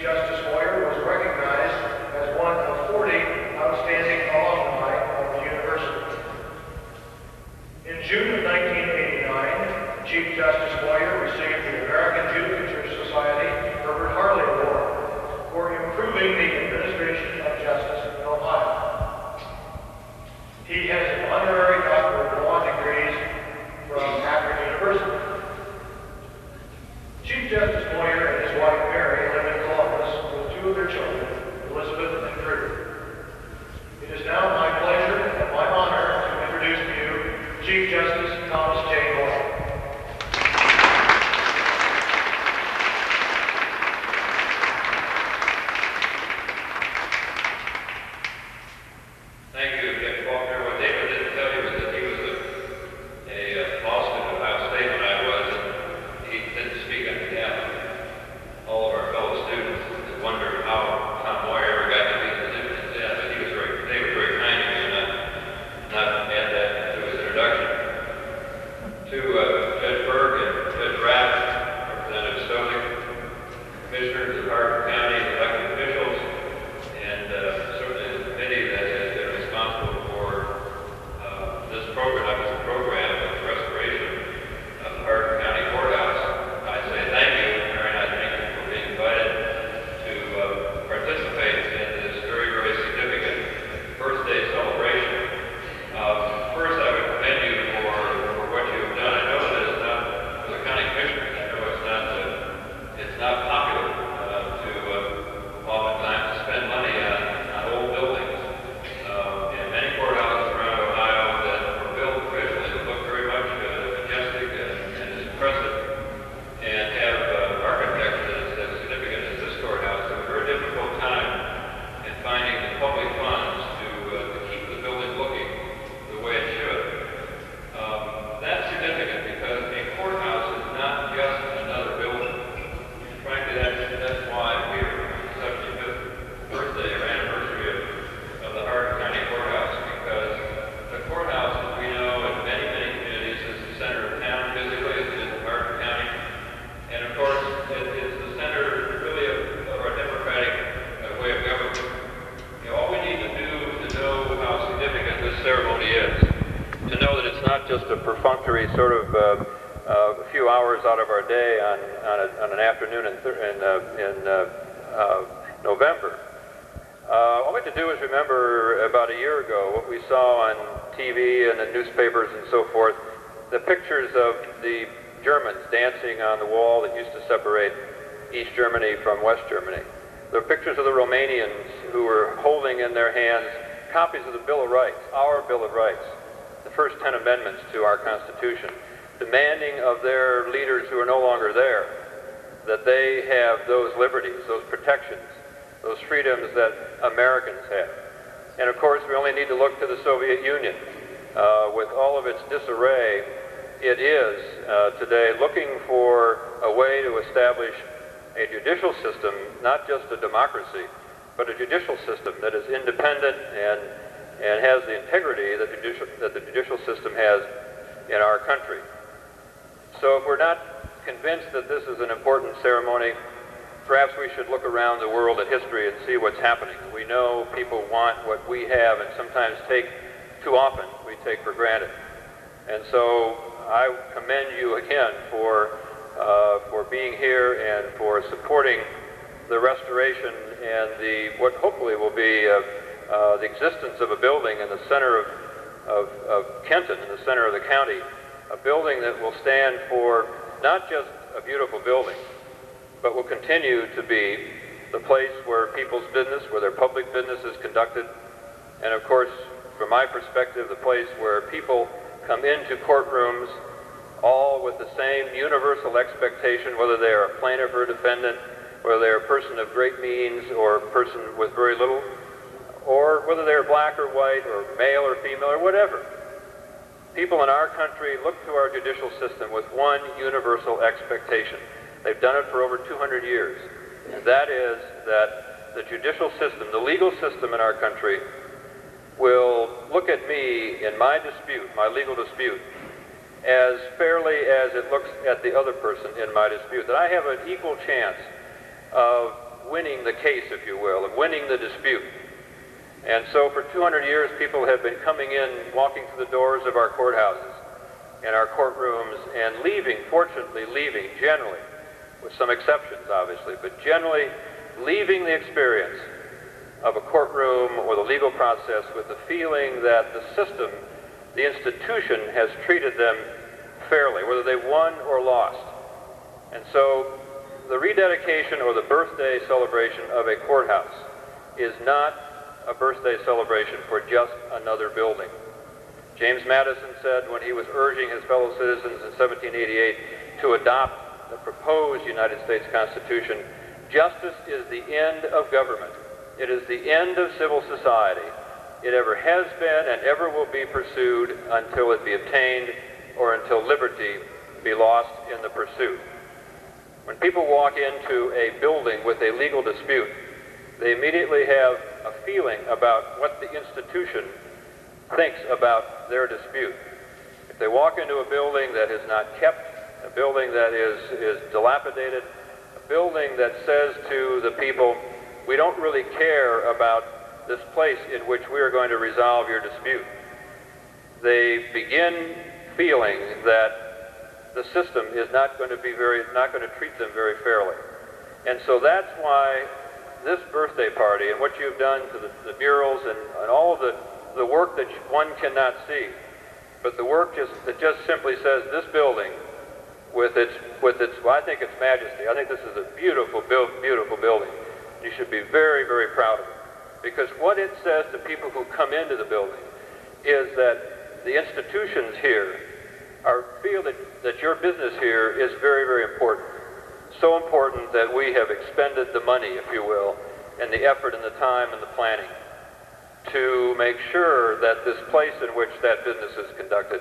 Justice Moyer was recognized as one of 40 outstanding alumni of the university. In June of 1989, Chief Justice Moyer received the American Judicature Society Herbert Harley Award for improving the administration of justice in Ohio. He has an honorary doctorate of law degrees from Akron University. Chief Justice Moyer and his wife Mary live in Columbus with two of their children, Elizabeth and Drew. It is now my pleasure and my honor to introduce to you Chief Justice Thomas J. Moyer. Thank you, Judge Faulkner. What David didn't tell you was that he was a law student at Ohio State when I was, and he didn't speak on behalf of all of our fellow students that wondered how Tom Moyer ever got to be the position. Yeah, but David was very kind to me and not add that to his introduction. To Judge Berg and Judge Rapp, Representative Stozick, Commissioners of Hardin County, elected officials, and certainly the committee that has been responsible for this program of the restoration of the Hardin County Courthouse. I say thank you, Mary, and I thank you for being invited to participate in this very, very significant birthday celebration. First, I would commend you for what you have done. I know that it's not, for the county commissioners, I know it's not popular to oftentimes to spend money on old buildings. And many courthouses around Ohio that were built originally that look very much majestic and impressive and have architecture that's as significant as this courthouse. It was a very difficult time in finding the public funds to keep the building looking the way it should. That's significant because a courthouse is not just another building. Frankly, that's why I'm here on the 75th birthday or anniversary of the Hardin County Courthouse, because the courthouse, as we know in many, many communities, is the center of town physically, as it is in Hardin County. And of course, it is the center really of our democratic way of government. All we need to do to know how significant this ceremony is, to know that it's not just a perfunctory sort of a few hours out of our day on an afternoon in November. All we have to do is remember about a year ago what we saw on TV and the newspapers and so forth, the pictures of the Germans dancing on the wall that used to separate East Germany from West Germany. There are pictures of the Romanians who were holding in their hands copies of the Bill of Rights, our Bill of Rights, the first 10 amendments to our Constitution, demanding of their leaders who are no longer there that they have those liberties, those protections, those freedoms that Americans have. And of course, we only need to look to the Soviet Union. With all of its disarray, it is today looking for a way to establish a judicial system, not just a democracy, but a judicial system that is independent and has the integrity that the judicial system has in our country. So if we're not convinced that this is an important ceremony, perhaps we should look around the world at history and see what's happening. We know people want what we have and sometimes too often we take for granted. And so I commend you again for being here and for supporting the restoration and what hopefully will be the existence of a building in the center of Kenton, in the center of the county, a building that will stand for not just a beautiful building, but will continue to be the place where people's business, where their public business is conducted, and of course, from my perspective, the place where people come into courtrooms all with the same universal expectation, whether they are a plaintiff or a defendant, whether they're a person of great means or a person with very little, or whether they're black or white or male or female or whatever. People in our country look to our judicial system with one universal expectation. They've done it for over 200 years, and that is that the judicial system, the legal system in our country, will look at me in my dispute, my legal dispute, as fairly as it looks at the other person in my dispute, that I have an equal chance of winning the case, if you will, of winning the dispute. And so for 200 years, people have been coming in, walking through the doors of our courthouses and our courtrooms and leaving, fortunately leaving, generally, with some exceptions, obviously, but generally leaving the experience of a courtroom or the legal process with the feeling that the system, the institution, has treated them fairly, whether they won or lost. And so the rededication or the birthday celebration of a courthouse is not a birthday celebration for just another building. James Madison said when he was urging his fellow citizens in 1788 to adopt the proposed United States Constitution, justice is the end of government. It is the end of civil society. It ever has been and ever will be pursued until it be obtained or until liberty be lost in the pursuit. When people walk into a building with a legal dispute, they immediately have a feeling about what the institution thinks about their dispute. If they walk into a building that is not kept, a building that is dilapidated, a building that says to the people, we don't really care about this place in which we are going to resolve your dispute, they begin feeling that the system is not going to treat them very fairly. And so that's why this birthday party and what you've done to the murals and all of the work that one cannot see, but the work that just simply says this building with its well, I think its majesty. I think this is a beautiful building. You should be very, very proud of it, because what it says to people who come into the building is that the institutions here feel that your business here is very, very important. So important that we have expended the money, if you will, and the effort and the time and the planning to make sure that this place in which that business is conducted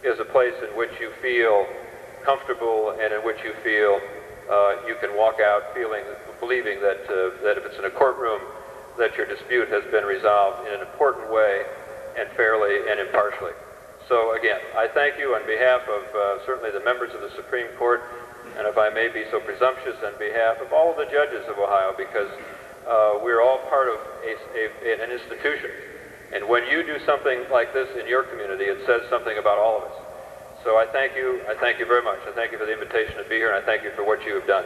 is a place in which you feel comfortable and in which you feel you can walk out believing that if it's in a courtroom, that your dispute has been resolved in an important way and fairly and impartially. So again, I thank you on behalf of certainly the members of the Supreme Court, and if I may be so presumptuous, on behalf of all of the judges of Ohio, because we're all part of an institution. And when you do something like this in your community, it says something about all of us. So I thank you very much. I thank you for the invitation to be here, and I thank you for what you have done.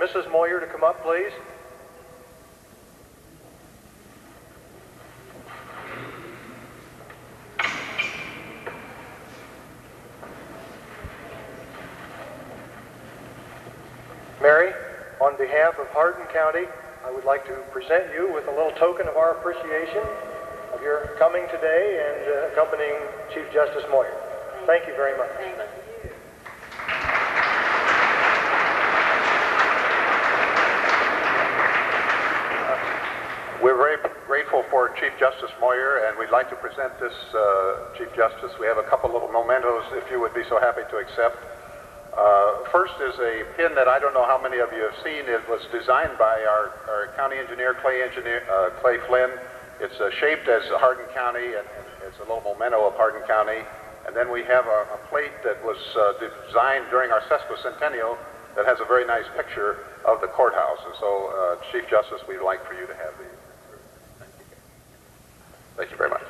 Mrs. Moyer to come up, please. Mary, on behalf of Hardin County, I would like to present you with a little token of our appreciation of your coming today and accompanying Chief Justice Moyer. Thank you very much. Thank you. We're very grateful for Chief Justice Moyer, and we'd like to present this Chief Justice. We have a couple little mementos, if you would be so happy to accept. First is a pin that I don't know how many of you have seen. It was designed by our county engineer, Clay Flynn. It's shaped as Hardin County, and it's a little memento of Hardin County. And then we have a plate that was designed during our sesquicentennial that has a very nice picture of the courthouse. And so, Chief Justice, we'd like for you to have these. Thank you very much.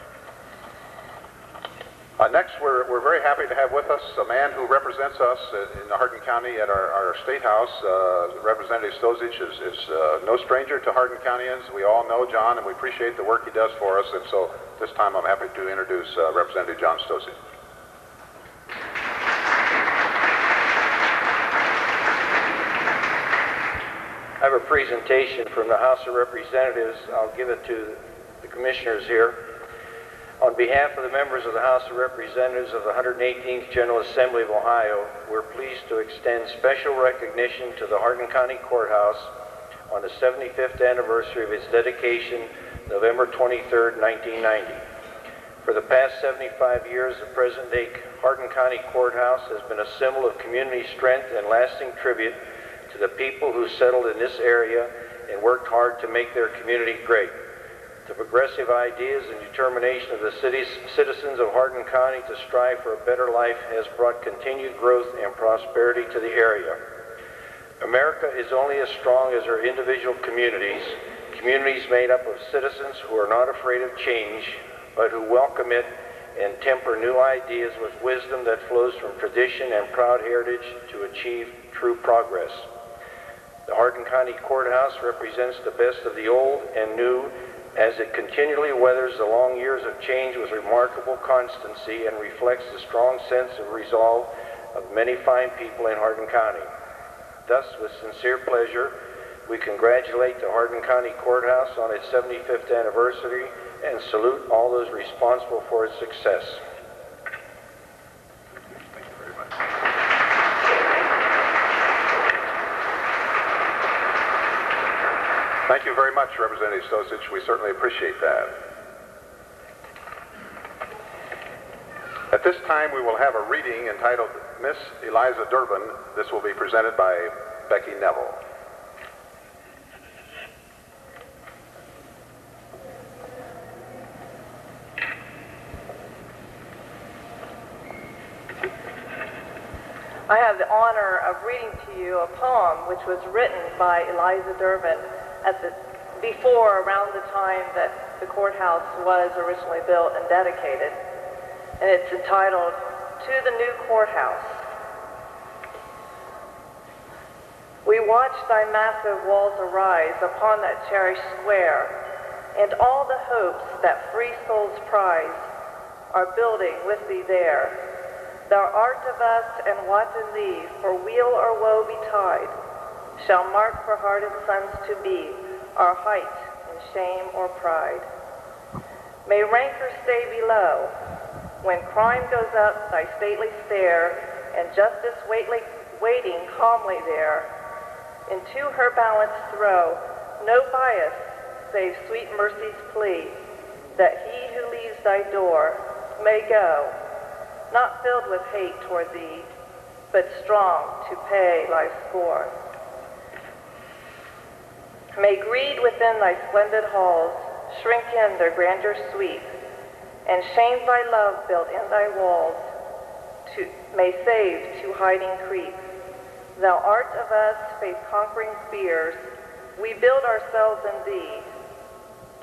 Next, we're very happy to have with us a man who represents us in Hardin County at our State House. Representative Stozich is no stranger to Hardin Countyans. We all know John, and we appreciate the work he does for us. And so this time I'm happy to introduce Representative John Stozich. I have a presentation from the House of Representatives. I'll give it to the commissioners here. On behalf of the members of the House of Representatives of the 118th General Assembly of Ohio, we're pleased to extend special recognition to the Hardin County Courthouse on the 75th anniversary of its dedication, November 23rd, 1990. For the past 75 years, the present-day Hardin County Courthouse has been a symbol of community strength and lasting tribute to the people who settled in this area and worked hard to make their community great. the progressive ideas and determination of the citizens of Hardin County to strive for a better life has brought continued growth and prosperity to the area. America is only as strong as her individual communities, communities made up of citizens who are not afraid of change, but who welcome it and temper new ideas with wisdom that flows from tradition and proud heritage to achieve true progress. The Hardin County Courthouse represents the best of the old and new as it continually weathers the long years of change with remarkable constancy and reflects the strong sense of resolve of many fine people in Hardin County. Thus, with sincere pleasure, we congratulate the Hardin County Courthouse on its 75th anniversary and salute all those responsible for its success. Thank you very much. Thank you very much, Representative Stosich. We certainly appreciate that. At this time, we will have a reading entitled Miss Eliza Durbin. This will be presented by Becky Neville. I have the honor of reading to you a poem which was written by Eliza Durbin around the time that the courthouse was originally built and dedicated. And it's entitled, To the New Courthouse. We watch thy massive walls arise upon that cherished square, and all the hopes that free souls prize are building with thee there. Thou art of us, and what in thee, for weal or woe betide, shall mark for hardened sons to be our height in shame or pride. May rancor stay below, when crime goes up thy stately stair, and justice waiting calmly there, into her balance throw no bias save sweet mercy's plea, that he who leaves thy door may go, not filled with hate toward thee, but strong to pay life's score. May greed within thy splendid halls shrink in their grandeur sweet, and shame thy love built in thy walls may save to hiding creep. Thou art of us faith-conquering fears, we build ourselves in thee.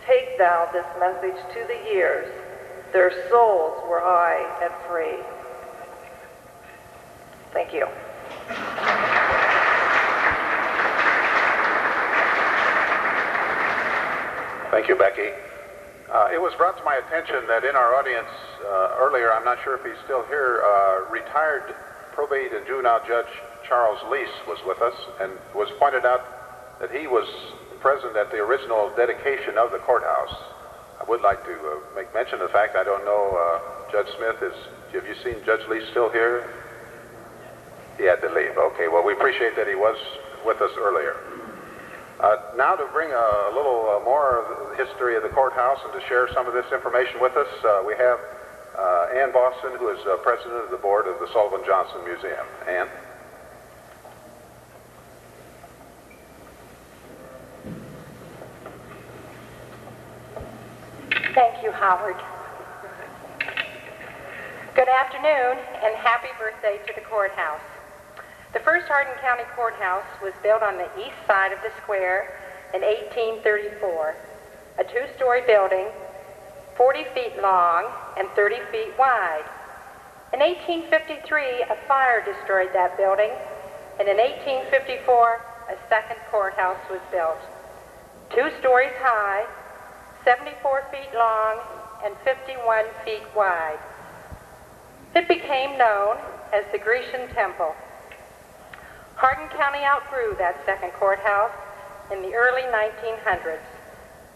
Take thou this message to the years, their souls were high and free. Thank you. Thank you, Becky. It was brought to my attention that in our audience earlier, I'm not sure if he's still here, retired probate and juvenile judge Charles Lease was with us, and was pointed out that he was present at the original dedication of the courthouse. I would like to make mention of the fact, I don't know, Judge Smith, have you seen Judge Lease still here? He had to leave. Okay, well, we appreciate that he was with us earlier. Now to bring a little more of the history of the courthouse and to share some of this information with us, we have Ann Boston, who is president of the board of the Sullivan Johnson Museum. Ann? Thank you, Howard. Good afternoon and happy birthday to the courthouse. The first Hardin County Courthouse was built on the east side of the square in 1834, a two-story building, 40 feet long and 30 feet wide. In 1853, a fire destroyed that building, and in 1854, a second courthouse was built, 2 stories high, 74 feet long, and 51 feet wide. It became known as the Grecian Temple. Hardin County outgrew that second courthouse in the early 1900s.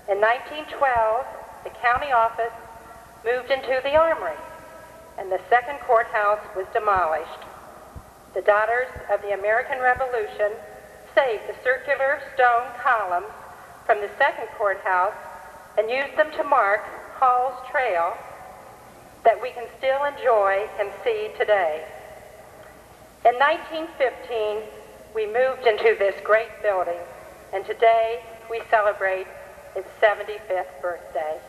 In 1912, the county office moved into the armory, and the second courthouse was demolished. The Daughters of the American Revolution saved the circular stone columns from the second courthouse and used them to mark Hall's Trail that we can still enjoy and see today. In 1915, we moved into this great building, and today we celebrate its 75th birthday.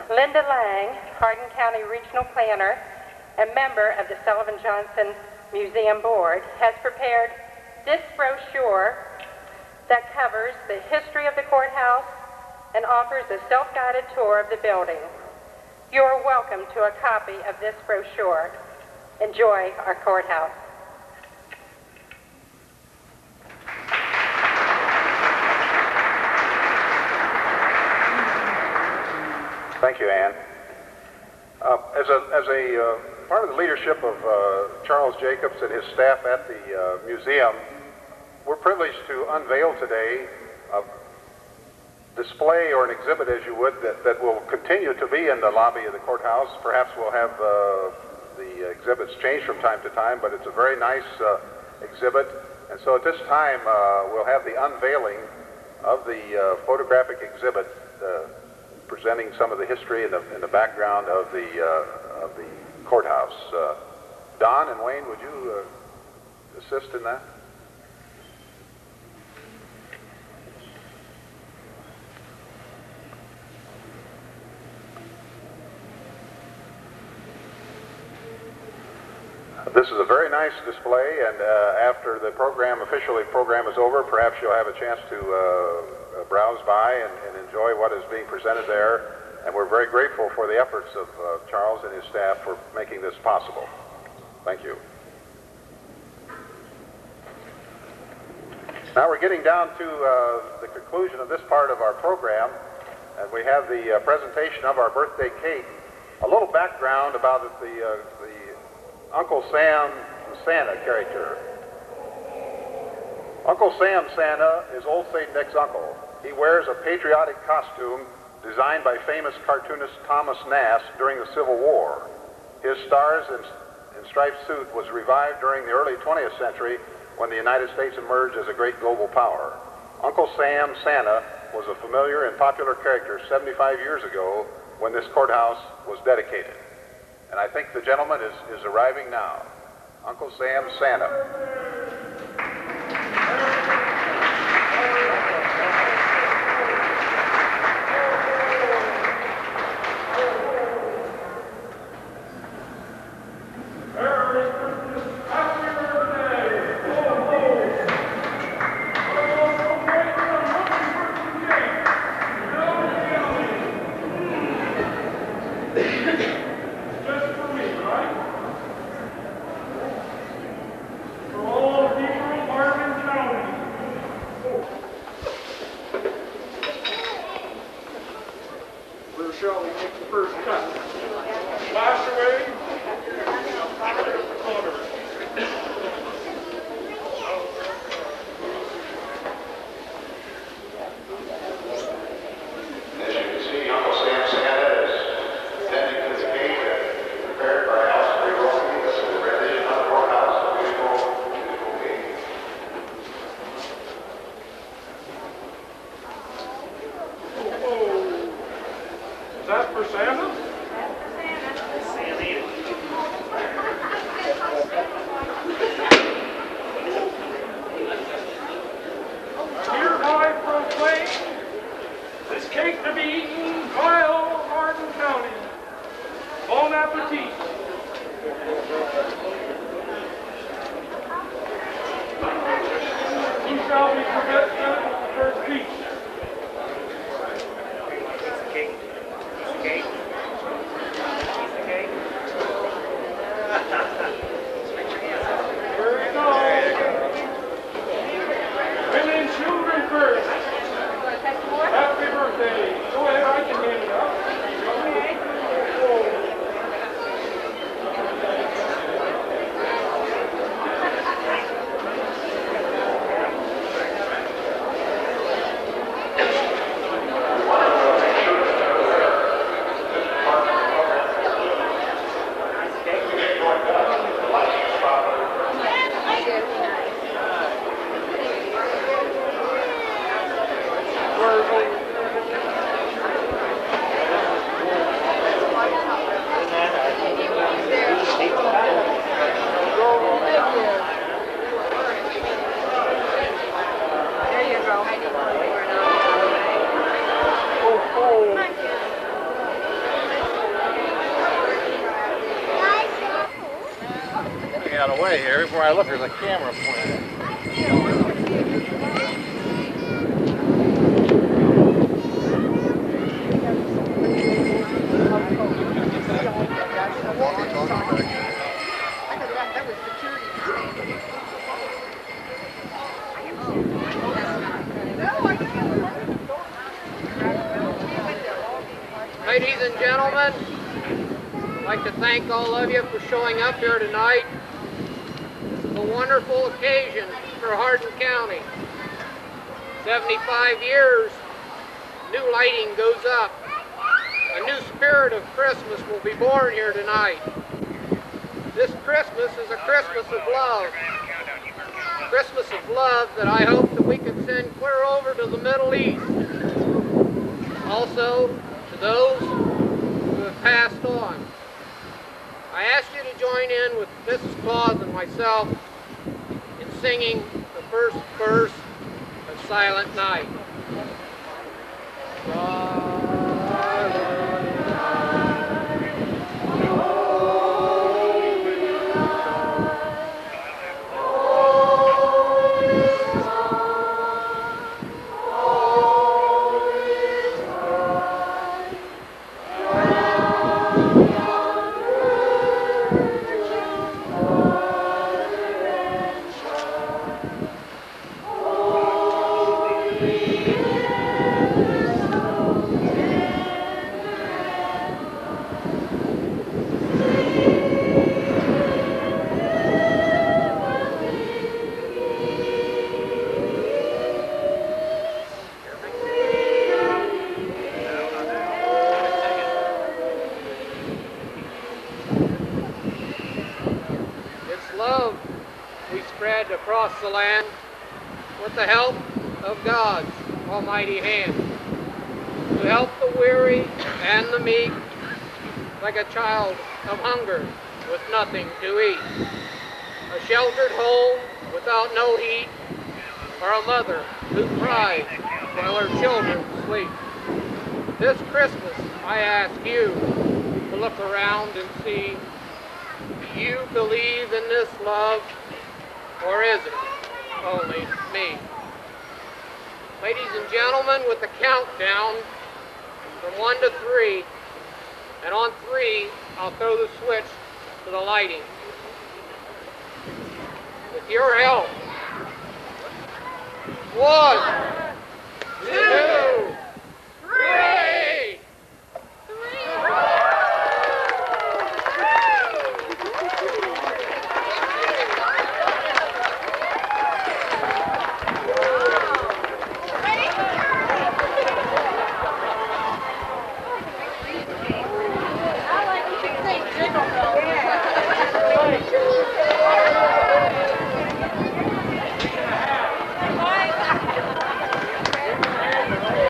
Linda Lang, Hardin County Regional Planner and member of the Sullivan Johnson Museum Board, has prepared this brochure that covers the history of the courthouse and offers a self-guided tour of the building. You are welcome to a copy of this brochure. Enjoy our courthouse. Thank you, Ann. As a part of the leadership of Charles Jacobs and his staff at the museum, we're privileged to unveil today a display or an exhibit, as you would, that will continue to be in the lobby of the courthouse. Perhaps we'll have the exhibits change from time to time, but it's a very nice exhibit. And so at this time, we'll have the unveiling of the photographic exhibit presenting some of the history and the background of the courthouse. Don and Wayne, would you assist in that? This is a very nice display, and after the program is over, perhaps you'll have a chance to browse by and enjoy what is being presented there. And we're very grateful for the efforts of Charles and his staff for making this possible. Thank you. Now we're getting down to the conclusion of this part of our program, and we have the presentation of our birthday cake. A little background about the Uncle Sam Santa character. Uncle Sam Santa is Old St. Nick's uncle. He wears a patriotic costume designed by famous cartoonist Thomas Nast during the Civil War. His stars and striped suit was revived during the early 20th century when the United States emerged as a great global power. Uncle Sam Santa was a familiar and popular character 75 years ago when this courthouse was dedicated. And I think the gentleman is arriving now. Uncle Sam Santa. me out of the way here. Before I look, there's a camera pointed. Ladies and gentlemen, I'd like to thank all of you for showing up here tonight. This is a wonderful occasion for Hardin County. 75 years, new lighting goes up. A new spirit of Christmas will be born here tonight. This Christmas is a Christmas of love. Christmas of love that I hope that we can send clear over to the Middle East. Also, to those who have passed on. I ask you to join in with Mrs. Claus and myself in singing the first verse of Silent Night. Love we spread across the land with the help of God's almighty hand, to help the weary and the meek, like a child of hunger with nothing to eat, a sheltered home without no heat, or a mother who cries while her children sleep. This Christmas I ask you to look around and see, do you believe in this love, or is it only me? Ladies and gentlemen, with the countdown from 1 to 3, and on 3, I'll throw the switch to the lighting. With your help. 1, 2,